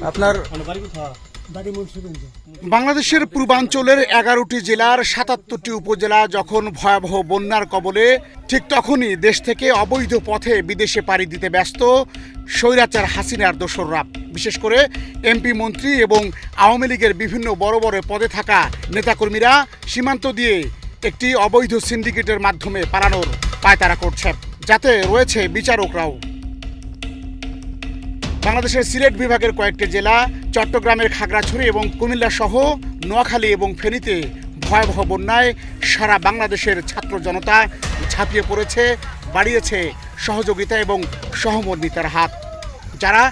আপনার বাংলাদেশের পূর্বাঞ্চলের 11টি জেলার 77টি উপজেলা যখন ভয়াবহ বন্যার কবলে, ঠিক তখনই দেশ থেকে অবৈধ পথে বিদেশে পাড়ি দিতে ব্যস্ত স্বৈরাচার হাসিনার দোসররা। বিশেষ করে এমপি মন্ত্রী এবং আওয়ামী লীগের বিভিন্ন বড় বড় পদে থাকা নেতাকর্মীরা সীমান্ত দিয়ে একটি অবৈধ সিন্ডিকেটের মাধ্যমে পালানোর পায়তারা করছে, যাতে রয়েছে বিচারকরাও। বাংলাদেশের সিলেট বিভাগের কয়েকটি জেলা, চট্টগ্রামের খাগড়াছড়ি এবং কুমিল্লা সহ নোয়াখালী এবং ফেনীতে ভয়াবহ বন্যায় সারা বাংলাদেশের ছাত্র জনতা ঝাঁপিয়ে পড়েছে, বাড়িয়েছে সহযোগিতা এবং সহমর্মিতার হাত। যারা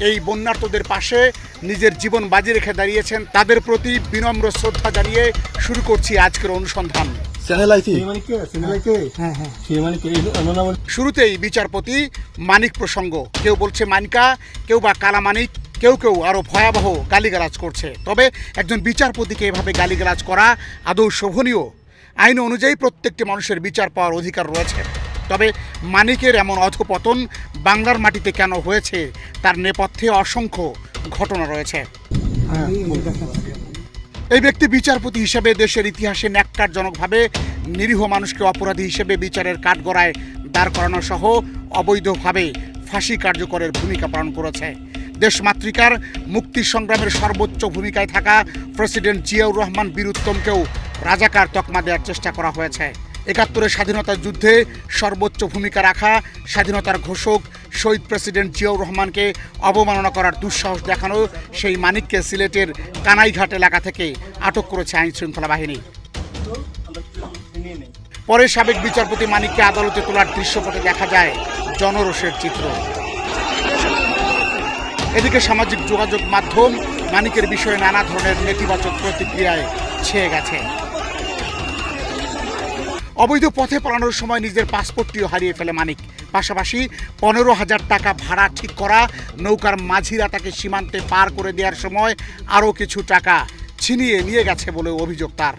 এই বন্যার্তদের পাশে নিজের জীবন বাজি রেখে দাঁড়িয়েছেন, তাদের প্রতি বিনম্র শ্রদ্ধা জানিয়ে শুরু করছি আজকের অনুসন্ধান। শুরুতেই বিচারপতি মানিক প্রসঙ্গ। কেউ বলছে মানিকা, কেউ বা কালা মানিক, কেউ কেউ আরও ভয়াবহ গালিগালাজ করছে। তবে একজন বিচারপতিকে এভাবে গালিগালাজ করা আদৌ শোভনীয়? আইন অনুযায়ী প্রত্যেকটি মানুষের বিচার পাওয়ার অধিকার রয়েছে। তবে মানিকের এমন অধঃপতন বাংলার মাটিতে কেন হয়েছে তার নেপথ্যে অসংখ্য ঘটনা রয়েছে। এই ব্যক্তি বিচারপতি হিসেবে দেশের ইতিহাসে ন্যাক্কারজনকভাবে নিরীহ মানুষকে অপরাধী হিসেবে বিচারের কাঠগড়ায় দাঁড় করানো সহ অবৈধভাবে ফাঁসি কার্যকরের ভূমিকা পালন করেছে। দেশমাতৃকার মুক্তি সংগ্রামের সর্বোচ্চ ভূমিকায় থাকা প্রেসিডেন্ট জিয়াউর রহমান বীরুত্তমকেও রাজাকার তকমা দেওয়ার চেষ্টা করা হয়েছে। ৭১-এর স্বাধীনতার যুদ্ধে সর্বোচ্চ ভূমিকা রাখা স্বাধীনতার ঘোষক শহীদ প্রেসিডেন্ট জিয়াউর রহমানকে অবমাননা করার দুঃসাহস দেখানো সেই মানিককে সিলেটের কানাইঘাট এলাকা থেকে আটক করেছে আইনশৃঙ্খলা বাহিনী। পরে সাবেক বিচারপতি মানিককে আদালতে তোলার দৃশ্যপটে দেখা যায় জনরোষের চিত্র। এদিকে সামাজিক যোগাযোগ মাধ্যম মানিকের বিষয়ে নানা ধরনের নেতিবাচক প্রতিক্রিয়ায় ছেয়ে গেছে। অবৈধ পথে পালানোর সময় নিজের পাসপোর্টটিও হারিয়ে ফেলে মানিক। পাশাপাশি 15,000 টাকা ভাড়া ঠিক করা নৌকার মাঝিরা তাকে সীমান্তে পার করে দেওয়ার সময় আরও কিছু টাকা ছিনিয়ে নিয়ে গেছে বলে অভিযোগ তার।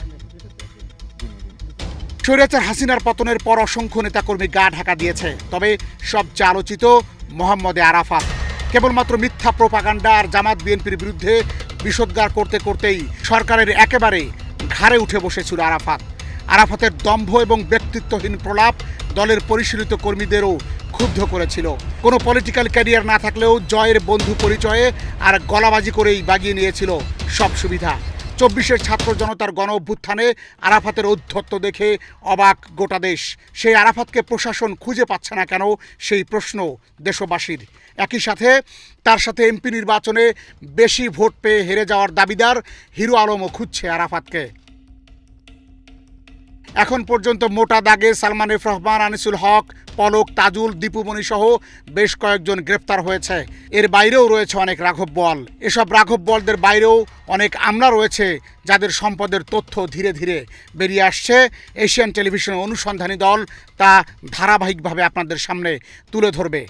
স্বৈরাচার হাসিনার পতনের পর অসংখ্য নেতাকর্মী গা ঢাকা দিয়েছে। তবে সবচেয়ে আলোচিত মোহাম্মদে আরাফাত। কেবলমাত্র মিথ্যা প্রোপাগান্ডা আর জামাত বিএনপির বিরুদ্ধে বিষোদ্গার করতে করতেই সরকারের একেবারে ঘাড়ে উঠে বসেছিল আরাফাত। আরাফাতের দম্ভ এবং ব্যক্তিত্বহীন প্রলাপ দলের পরিশীলিত কর্মীদেরও ক্ষুব্ধ করেছিল। কোনো পলিটিক্যাল ক্যারিয়ার না থাকলেও জয়ের বন্ধু পরিচয়ে আর গলাবাজি করেই বাগিয়ে নিয়েছিল সব সুবিধা। 24-এর ছাত্র জনতার গণ অভ্যুত্থানে আরাফাতের ঔদ্ধত্য দেখে অবাক গোটা দেশ। সেই আরাফাতকে প্রশাসন খুঁজে পাচ্ছে না কেন, সেই প্রশ্ন দেশবাসীর। একই সাথে তার সাথে এমপি নির্বাচনে বেশি ভোট পেয়ে হেরে যাওয়ার দাবিদার হিরো আলমও খুঁজছে আরাফাতকে। এখন পর্যন্ত মোটা দাগে সালমান এফ রহমান, আনিসুল হক, পলক, তাজুল, দীপুমণি সহ বেশ কয়েকজন গ্রেফতার হয়েছে। এর বাইরেও রয়েছে অনেক রাঘব বল। এসব রাঘব বলদের বাইরেও অনেক আমলা রয়েছে যাদের সম্পদের তথ্য ধীরে ধীরে বেরিয়ে আসছে। এশিয়ান টেলিভিশনের অনুসন্ধানী দল তা ধারাবাহিকভাবে আপনাদের সামনে তুলে ধরবে।